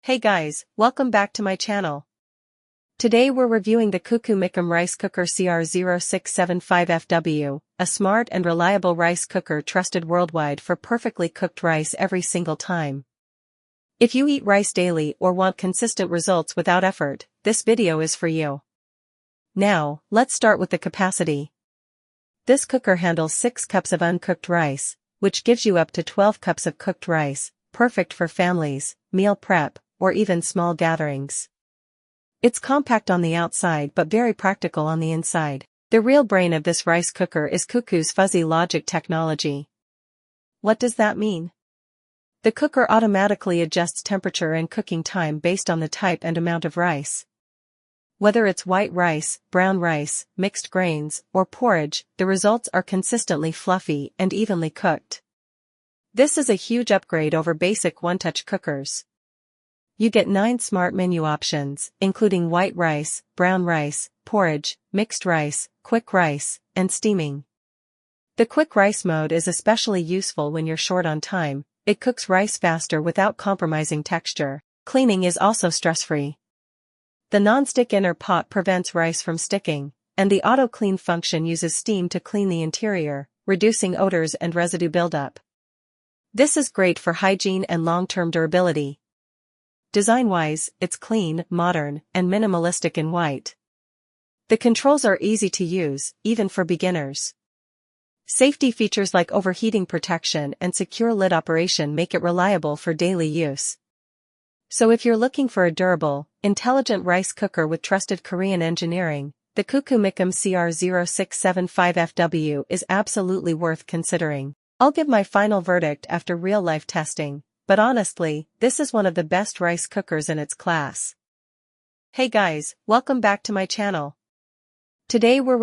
Hey guys, welcome back to my channel. Today we're reviewing the CUCKOO Micom rice cooker CR-0675FW, a smart and reliable rice cooker trusted worldwide for perfectly cooked rice every single time. If you eat rice daily or want consistent results without effort, this video is for you. Now, let's start with the capacity. This cooker handles 6 cups of uncooked rice, which gives you up to 12 cups of cooked rice, perfect for families, meal prep, or even small gatherings. It's compact on the outside but very practical on the inside. The real brain of this rice cooker is CUCKOO's fuzzy logic technology. What does that mean? The cooker automatically adjusts temperature and cooking time based on the type and amount of rice. Whether it's white rice, brown rice, mixed grains, or porridge, the results are consistently fluffy and evenly cooked. This is a huge upgrade over basic one-touch cookers. You get 9 smart menu options, including white rice, brown rice, porridge, mixed rice, quick rice, and steaming. The quick rice mode is especially useful when you're short on time. It cooks rice faster without compromising texture. Cleaning is also stress-free. The nonstick inner pot prevents rice from sticking, and the auto-clean function uses steam to clean the interior, reducing odors and residue buildup. This is great for hygiene and long-term durability. Design-wise, it's clean, modern, and minimalistic in white. The controls are easy to use, even for beginners. Safety features like overheating protection and secure lid operation make it reliable for daily use. So if you're looking for a durable, intelligent rice cooker with trusted Korean engineering, the CUCKOO Micom CR-0675FW is absolutely worth considering. I'll give my final verdict after real-life testing, but honestly, this is one of the best rice cookers in its class. Hey guys, welcome back to my channel. Today we're